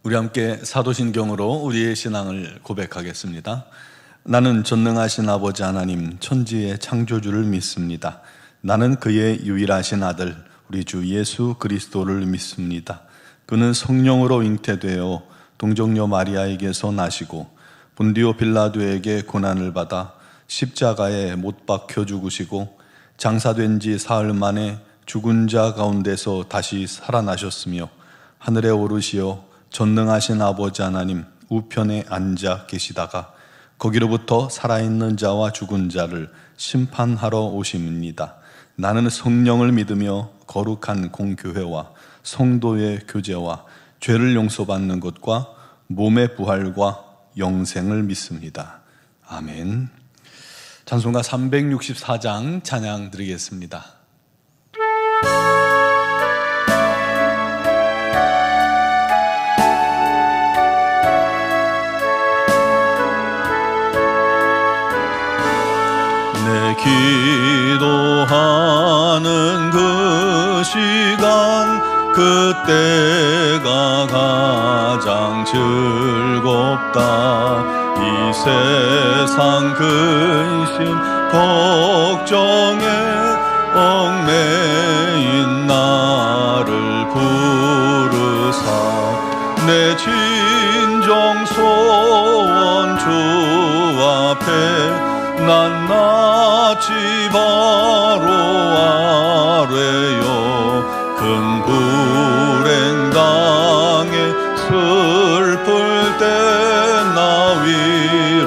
우리 함께 사도신경으로 우리의 신앙을 고백하겠습니다. 나는 전능하신 아버지 하나님 천지의 창조주를 믿습니다. 나는 그의 유일하신 아들 우리 주 예수 그리스도를 믿습니다. 그는 성령으로 잉태되어 동정녀 마리아에게서 나시고 본디오 빌라도에게 고난을 받아 십자가에 못 박혀 죽으시고 장사된 지 사흘 만에 죽은 자 가운데서 다시 살아나셨으며 하늘에 오르시어 전능하신 아버지 하나님 우편에 앉아 계시다가 거기로부터 살아있는 자와 죽은 자를 심판하러 오심입니다. 나는 성령을 믿으며 거룩한 공교회와 성도의 교제와 죄를 용서받는 것과 몸의 부활과 영생을 믿습니다. 아멘. 찬송가 364장 찬양 드리겠습니다. 기도하는 그 시간 그때가 가장 즐겁다. 이 세상 근심 걱정에 얽매인 나를 부르사 내 진정 소원 주 앞에 난 낯이 바로 아래요. 큰 불행 당해 슬플 때 나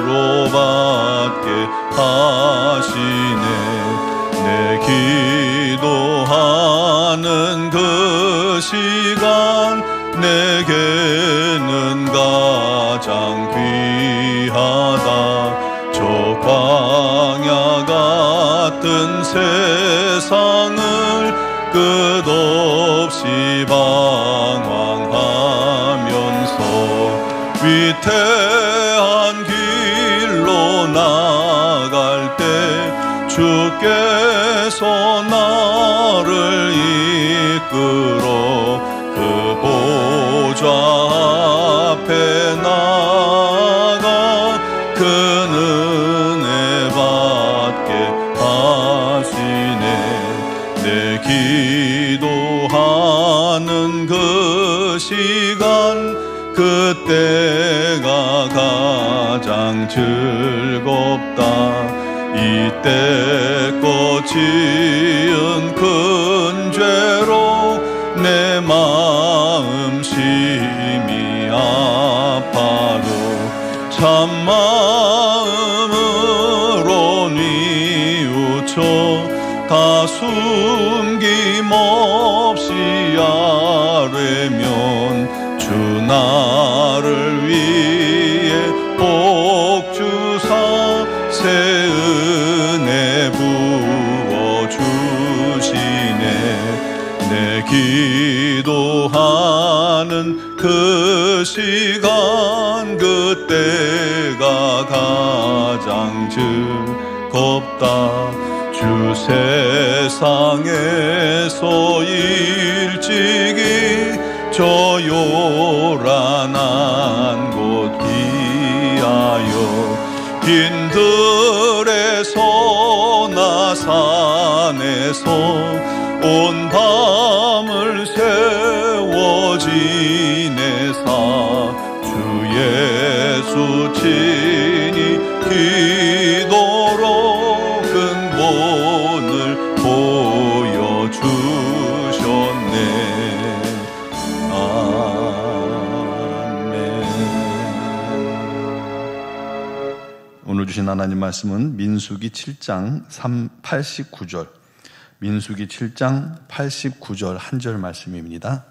위로받게 하시네. 내 기도하는 그 시간 내게는 가장 귀하다. 저 광야 같은 세상을 끝없이 방황하면서 위태한 길로 나갈 때 주께서 나를 이끌어 그 보좌 앞에 나가 그 은혜 받게 하시네. 내 기도하는 그 시간 그때가 가장 즐겁다. 이때껏 지은 큰 죄로 내 마음 심히 아파도 참마음으로 뉘우쳐 다 숨김없이 아뢰면 주 나를 위해 복 주사 새 은혜 부어주시네. 내 기도하는 그 시간 그때가 가장 즐겁다. 주 세상에서 일찍이 저 요란한 곳 위하여 빈들에서나 산에서 온 밤을 세워 지내사 주 예수 친히 기도로 근본을 보여주셨네. 아멘. 오늘 주신 하나님 말씀은 민수기 7장 89절 민수기 7장 89절 한 절 말씀입니다.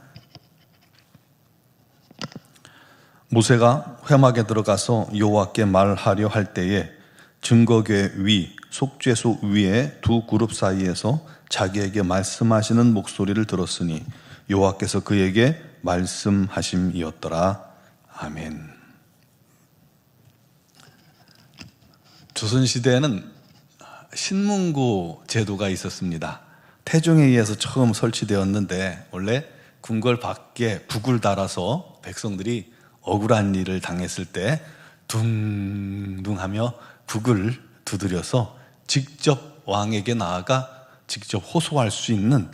모세가 회막에 들어가서 여호와께 말하려 할 때에 증거궤 위 속죄소 위에 두 그룹 사이에서 자기에게 말씀하시는 목소리를 들었으니 여호와께서 그에게 말씀하심이었더라. 아멘. 조선시대에는 신문고 제도가 있었습니다. 태종에 의해서 처음 설치되었는데 원래 궁궐 밖에 북을 달아서 백성들이 억울한 일을 당했을 때 둥둥하며 북을 두드려서 직접 왕에게 나아가 직접 호소할 수 있는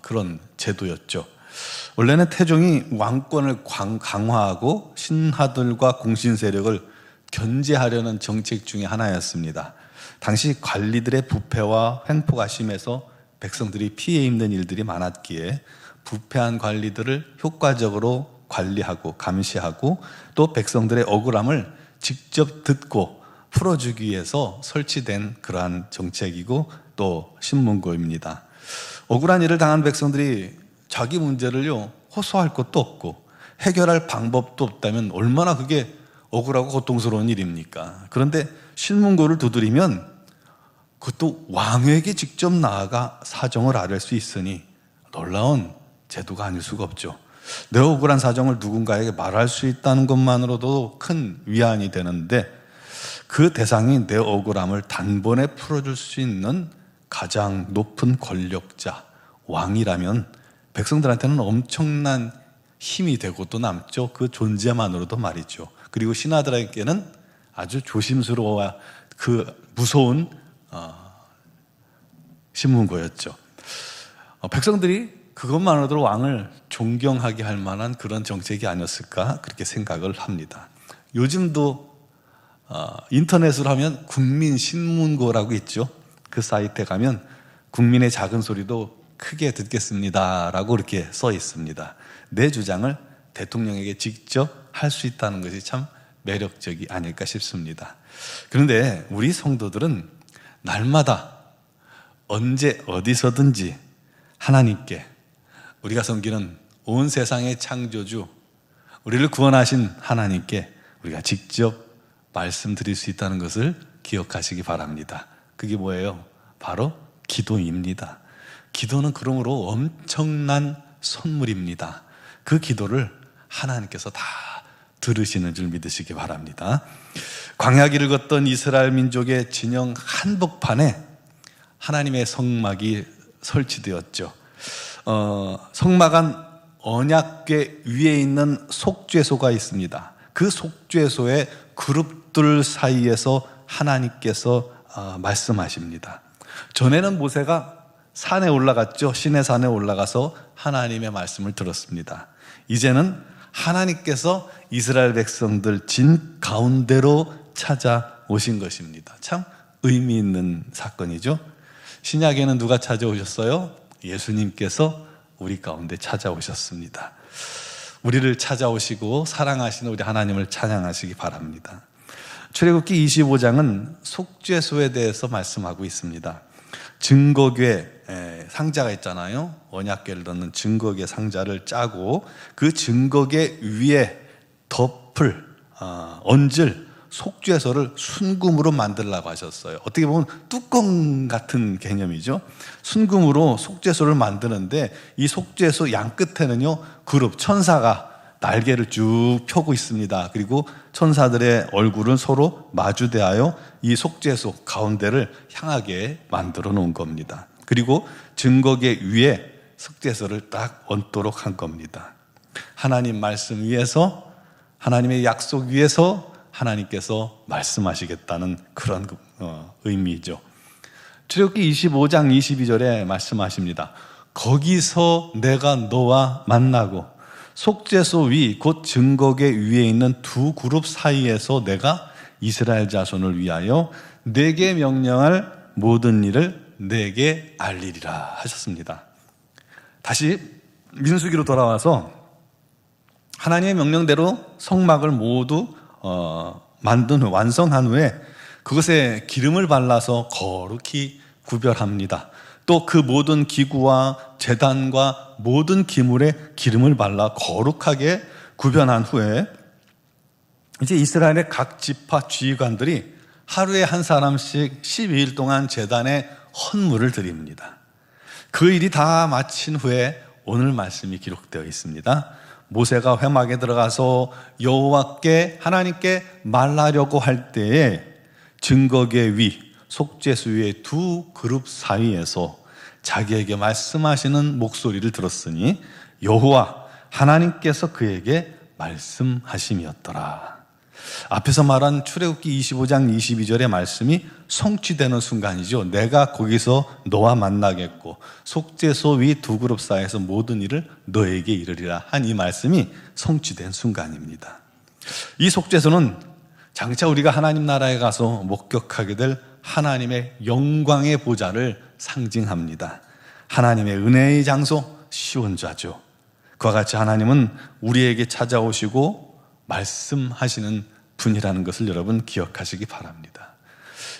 그런 제도였죠. 원래는 태종이 왕권을 강화하고 신하들과 공신 세력을 견제하려는 정책 중에 하나였습니다. 당시 관리들의 부패와 횡포가 심해서 백성들이 피해 입는 일들이 많았기에 부패한 관리들을 효과적으로 관리하고 감시하고 또 백성들의 억울함을 직접 듣고 풀어주기 위해서 설치된 그러한 정책이고 또 신문고입니다. 억울한 일을 당한 백성들이 자기 문제를요 호소할 것도 없고 해결할 방법도 없다면 얼마나 그게 억울하고 고통스러운 일입니까? 그런데 신문고를 두드리면 그것도 왕에게 직접 나아가 사정을 아뢰 수 있으니 놀라운 제도가 아닐 수가 없죠. 내 억울한 사정을 누군가에게 말할 수 있다는 것만으로도 큰 위안이 되는데 그 대상이 내 억울함을 단번에 풀어줄 수 있는 가장 높은 권력자, 왕이라면 백성들한테는 엄청난 힘이 되고 또 남죠. 그 존재만으로도 말이죠. 그리고 신하들에게는 아주 조심스러워 그 무서운 신문고였죠. 백성들이 그것만으로도 왕을 존경하게 할 만한 그런 정책이 아니었을까 그렇게 생각을 합니다. 요즘도 인터넷으로 하면 국민신문고라고 있죠. 그 사이트에 가면 국민의 작은 소리도 크게 듣겠습니다 라고 이렇게 써 있습니다. 내 주장을 대통령에게 직접 할 수 있다는 것이 참 매력적이 아닐까 싶습니다. 그런데 우리 성도들은 날마다 언제 어디서든지 하나님께, 우리가 섬기는 온 세상의 창조주, 우리를 구원하신 하나님께 우리가 직접 말씀드릴 수 있다는 것을 기억하시기 바랍니다. 그게 뭐예요? 바로 기도입니다. 기도는 그러므로 엄청난 선물입니다. 그 기도를 하나님께서 다 들으시는 줄 믿으시기 바랍니다. 광야길을 걷던 이스라엘 민족의 진영 한복판에 하나님의 성막이 설치되었죠. 성막 안 언약궤 위에 있는 속죄소가 있습니다. 그 속죄소의 그룹들 사이에서 하나님께서 말씀하십니다. 전에는 모세가 산에 올라갔죠. 시내산에 올라가서 하나님의 말씀을 들었습니다. 이제는 하나님께서 이스라엘 백성들 진 가운데로 찾아오신 것입니다. 참 의미 있는 사건이죠. 신약에는 누가 찾아오셨어요? 예수님께서 우리 가운데 찾아오셨습니다. 우리를 찾아오시고 사랑하시는 우리 하나님을 찬양하시기 바랍니다. 출애굽기 25장은 속죄소에 대해서 말씀하고 있습니다. 증거궤 상자가 있잖아요. 언약궤를 넣는 증거궤 상자를 짜고 그 증거궤 위에 얹을 속죄소를 순금으로 만들라고 하셨어요. 어떻게 보면 뚜껑 같은 개념이죠. 순금으로 속죄소를 만드는데 이 속죄소 양 끝에는요 그룹 천사가 날개를 쭉 펴고 있습니다. 그리고 천사들의 얼굴은 서로 마주대하여 이 속죄소 가운데를 향하게 만들어 놓은 겁니다. 그리고 증거궤 위에 속죄소를 딱 얹도록 한 겁니다. 하나님 말씀 위에서, 하나님의 약속 위에서 하나님께서 말씀하시겠다는 그런 의미죠. 출애굽기 25장 22절에 말씀하십니다. 거기서 내가 너와 만나고 속죄소 위 곧 증거궤 위에 있는 두 그룹 사이에서 내가 이스라엘 자손을 위하여 내게 명령할 모든 일을 내게 알리리라 하셨습니다. 다시 민수기로 돌아와서 하나님의 명령대로 성막을 모두 만든 후, 완성한 후에 그것에 기름을 발라서 거룩히 구별합니다. 또 그 모든 기구와 제단과 모든 기물에 기름을 발라 거룩하게 구별한 후에 이제 이스라엘의 각 지파 지휘관들이 하루에 한 사람씩 12일 동안 제단에 헌물을 드립니다. 그 일이 다 마친 후에 오늘 말씀이 기록되어 있습니다. 모세가 회막에 들어가서 여호와께 하나님께 말하려고 할 때에 증거궤 위 속죄소 위의 두 그룹 사이에서 자기에게 말씀하시는 목소리를 들었으니 여호와 하나님께서 그에게 말씀하심이었더라. 앞에서 말한 출애굽기 25장 22절의 말씀이 성취되는 순간이죠. 내가 거기서 너와 만나겠고 속죄소 위 두 그룹 사이에서 모든 일을 너에게 이르리라 한 이 말씀이 성취된 순간입니다. 이 속죄소는 장차 우리가 하나님 나라에 가서 목격하게 될 하나님의 영광의 보좌를 상징합니다. 하나님의 은혜의 장소 시온자죠. 그와 같이 하나님은 우리에게 찾아오시고 말씀하시는 분이라는 것을 여러분 기억하시기 바랍니다.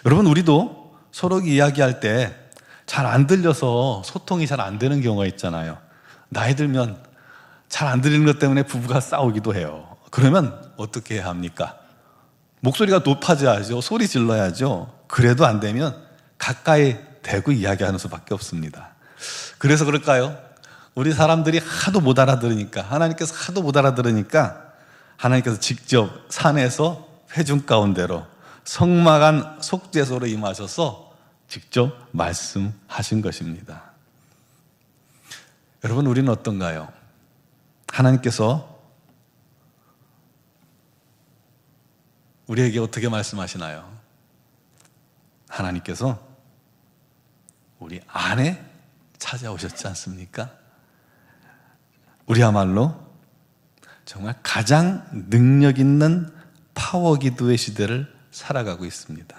여러분, 우리도 서로 이야기할 때 잘 안 들려서 소통이 잘 안 되는 경우가 있잖아요. 나이 들면 잘 안 들리는 것 때문에 부부가 싸우기도 해요. 그러면 어떻게 해야 합니까? 목소리가 높아져야죠. 소리 질러야죠. 그래도 안 되면 가까이 대고 이야기하는 수밖에 없습니다. 그래서 그럴까요? 우리 사람들이 하도 못 알아들으니까, 하나님께서 하도 못 알아들으니까 하나님께서 직접 산에서 회중 가운데로 성막안 속죄소로 임하셔서 직접 말씀하신 것입니다. 여러분, 우리는 어떤가요? 하나님께서 우리에게 어떻게 말씀하시나요? 하나님께서 우리 안에 찾아오셨지 않습니까? 우리야말로 정말 가장 능력 있는 파워 기도의 시대를 살아가고 있습니다.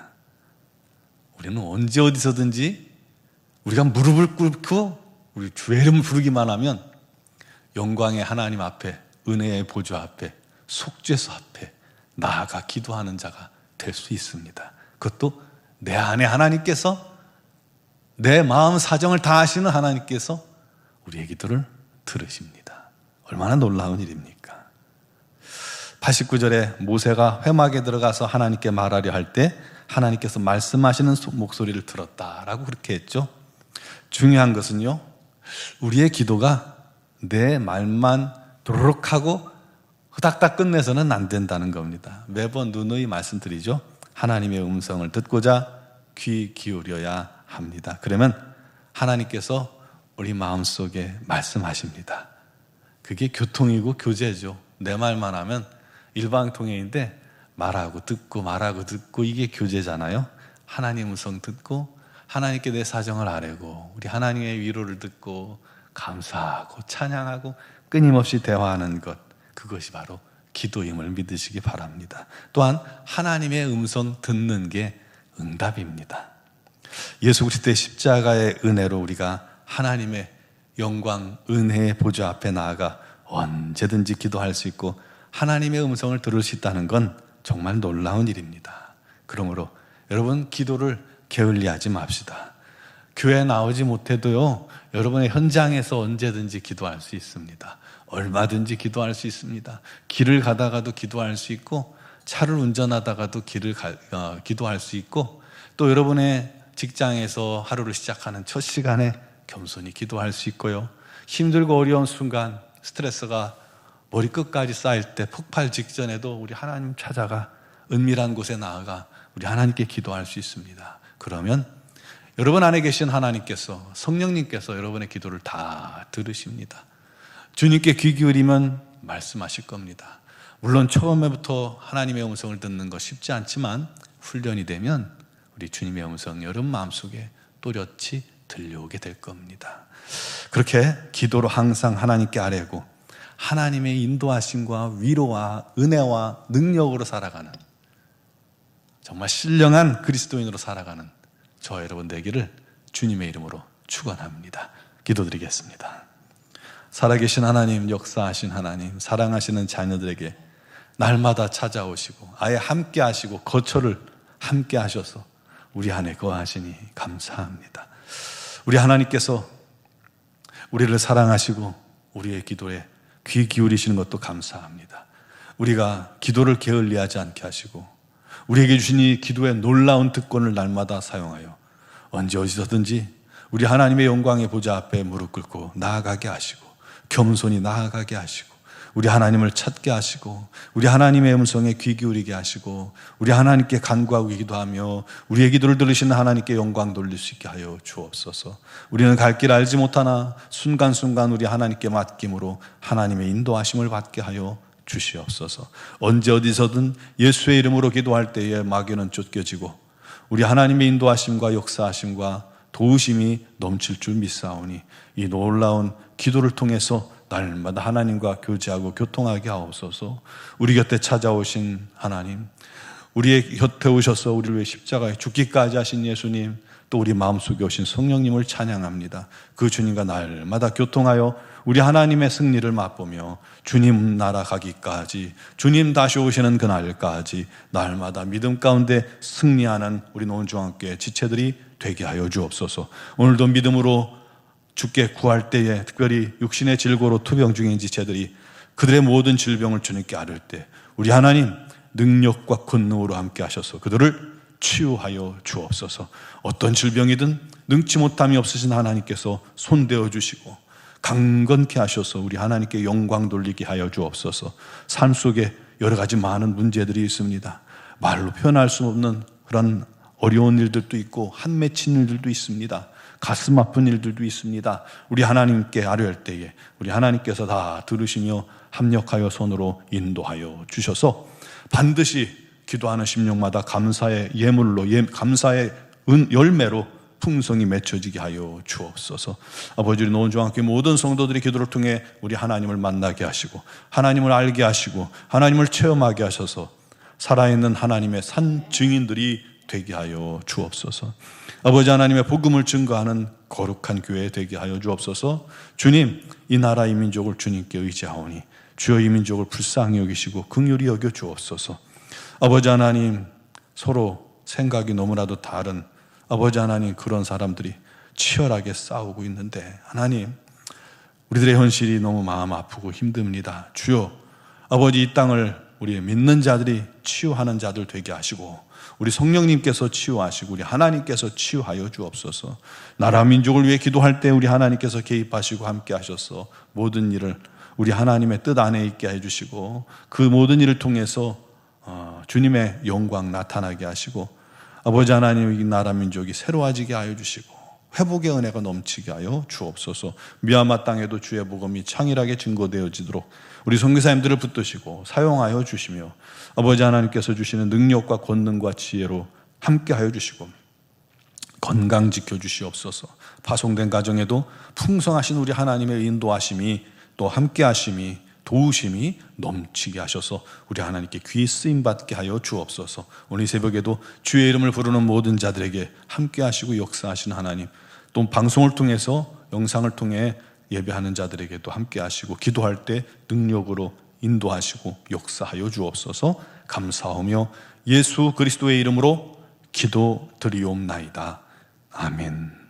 우리는 언제 어디서든지 우리가 무릎을 꿇고 우리 주의 이름을 부르기만 하면 영광의 하나님 앞에, 은혜의 보좌 앞에, 속죄소 앞에 나아가 기도하는 자가 될 수 있습니다. 그것도 내 안에 하나님께서, 내 마음 사정을 다 아시는 하나님께서 우리의 기도를 들으십니다. 얼마나 놀라운 일입니까? 89절에 모세가 회막에 들어가서 하나님께 말하려 할 때 하나님께서 말씀하시는 목소리를 들었다라고 그렇게 했죠. 중요한 것은요, 우리의 기도가 내 말만 도로록 하고 후닥닥 끝내서는 안 된다는 겁니다. 매번 누누이 말씀드리죠. 하나님의 음성을 듣고자 귀 기울여야 합니다. 그러면 하나님께서 우리 마음속에 말씀하십니다. 그게 교통이고 교제죠. 내 말만 하면 일방통행인데 말하고 듣고 말하고 듣고 이게 교제잖아요. 하나님 음성 듣고 하나님께 내 사정을 아뢰고 우리 하나님의 위로를 듣고 감사하고 찬양하고 끊임없이 대화하는 것, 그것이 바로 기도임을 믿으시기 바랍니다. 또한 하나님의 음성 듣는 게 응답입니다. 예수 그리스도의 십자가의 은혜로 우리가 하나님의 영광, 은혜의 보좌 앞에 나아가 언제든지 기도할 수 있고 하나님의 음성을 들을 수 있다는 건 정말 놀라운 일입니다. 그러므로 여러분, 기도를 게을리하지 맙시다. 교회 나오지 못해도요, 여러분의 현장에서 언제든지 기도할 수 있습니다. 얼마든지 기도할 수 있습니다. 길을 가다가도 기도할 수 있고, 차를 운전하다가도 기도할 수 있고, 또 여러분의 직장에서 하루를 시작하는 첫 시간에 겸손히 기도할 수 있고요. 힘들고 어려운 순간, 스트레스가 머리끝까지 쌓일 때 폭발 직전에도 우리 하나님 찾아가 은밀한 곳에 나아가 우리 하나님께 기도할 수 있습니다. 그러면 여러분 안에 계신 하나님께서, 성령님께서 여러분의 기도를 다 들으십니다. 주님께 귀 기울이면 말씀하실 겁니다. 물론 처음에부터 하나님의 음성을 듣는 거 쉽지 않지만 훈련이 되면 우리 주님의 음성 여러분 마음속에 또렷이 들려오게 될 겁니다. 그렇게 기도로 항상 하나님께 아뢰고 하나님의 인도하심과 위로와 은혜와 능력으로 살아가는, 정말 신령한 그리스도인으로 살아가는 저와 여러분 되기를 주님의 이름으로 축원합니다. 기도드리겠습니다. 살아계신 하나님, 역사하신 하나님, 사랑하시는 자녀들에게 날마다 찾아오시고 아예 함께 하시고 거처를 함께 하셔서 우리 안에 거하시니 감사합니다. 우리 하나님께서 우리를 사랑하시고 우리의 기도에 귀 기울이시는 것도 감사합니다. 우리가 기도를 게을리하지 않게 하시고 우리에게 주신 이 기도의 놀라운 특권을 날마다 사용하여 언제 어디서든지 우리 하나님의 영광의 보좌 앞에 무릎 꿇고 나아가게 하시고 겸손히 나아가게 하시고 우리 하나님을 찾게 하시고 우리 하나님의 음성에 귀 기울이게 하시고 우리 하나님께 간구하고 기도하며 우리의 기도를 들으시는 하나님께 영광 돌릴 수 있게 하여 주옵소서. 우리는 갈 길 알지 못하나 순간순간 우리 하나님께 맡김으로 하나님의 인도하심을 받게 하여 주시옵소서. 언제 어디서든 예수의 이름으로 기도할 때에 마귀는 쫓겨지고 우리 하나님의 인도하심과 역사하심과 도우심이 넘칠 줄 믿사오니 이 놀라운 기도를 통해서 날마다 하나님과 교제하고 교통하게 하옵소서. 우리 곁에 찾아오신 하나님, 우리의 곁에 오셔서 우리를 위해 십자가에 죽기까지 하신 예수님, 또 우리 마음속에 오신 성령님을 찬양합니다. 그 주님과 날마다 교통하여 우리 하나님의 승리를 맛보며 주님 나라 가기까지, 주님 다시 오시는 그날까지 날마다 믿음 가운데 승리하는 우리 노원중앙교회 지체들이 되게 하여 주옵소서. 오늘도 믿음으로 주께 구할 때에 특별히 육신의 질고로 투병 중인 지체들이 그들의 모든 질병을 주님께 아뢰을 때 우리 하나님 능력과 권능으로 함께 하셔서 그들을 치유하여 주옵소서. 어떤 질병이든 능치 못함이 없으신 하나님께서 손대어 주시고 강건케 하셔서 우리 하나님께 영광 돌리게 하여 주옵소서. 삶 속에 여러 가지 많은 문제들이 있습니다. 말로 표현할 수 없는 그런 어려운 일들도 있고 한 맺힌 일들도 있습니다. 가슴 아픈 일들도 있습니다. 우리 하나님께 아뢰할 때에 우리 하나님께서 다 들으시며 합력하여 손으로 인도하여 주셔서 반드시 기도하는 심령마다 감사의 예물로, 감사의 열매로 풍성이 맺혀지게 하여 주옵소서. 아버지, 우리 노원중앙교회 모든 성도들이 기도를 통해 우리 하나님을 만나게 하시고 하나님을 알게 하시고 하나님을 체험하게 하셔서 살아있는 하나님의 산 증인들이 되게 하여 주옵소서. 아버지 하나님의 복음을 증거하는 거룩한 교회 되게 하여 주옵소서. 주님, 이 나라 이 민족을 주님께 의지하오니 주여 이 민족을 불쌍히 여기시고 긍휼히 여겨 주옵소서. 아버지 하나님, 서로 생각이 너무나도 다른 아버지 하나님, 그런 사람들이 치열하게 싸우고 있는데 하나님, 우리들의 현실이 너무 마음 아프고 힘듭니다. 주여, 아버지 이 땅을 우리 믿는 자들이 치유하는 자들 되게 하시고 우리 성령님께서 치유하시고 우리 하나님께서 치유하여 주옵소서. 나라 민족을 위해 기도할 때 우리 하나님께서 개입하시고 함께 하셔서 모든 일을 우리 하나님의 뜻 안에 있게 해주시고 그 모든 일을 통해서 주님의 영광 나타나게 하시고 아버지 하나님, 이 나라 민족이 새로워지게 하여 주시고 회복의 은혜가 넘치게 하여 주옵소서. 미얀마 땅에도 주의 복음이 창일하게 증거되어지도록 우리 선교사님들을 붙드시고 사용하여 주시며 아버지 하나님께서 주시는 능력과 권능과 지혜로 함께 하여 주시고 건강 지켜주시옵소서. 파송된 가정에도 풍성하신 우리 하나님의 인도하심이 또 함께 하심이 도우심이 넘치게 하셔서 우리 하나님께 귀 쓰임받게 하여 주옵소서. 오늘 이 새벽에도 주의 이름을 부르는 모든 자들에게 함께 하시고 역사하시는 하나님, 또 방송을 통해서 영상을 통해 예배하는 자들에게도 함께 하시고 기도할 때 능력으로 인도하시고 역사하여 주옵소서. 감사하며 예수 그리스도의 이름으로 기도드리옵나이다. 아멘.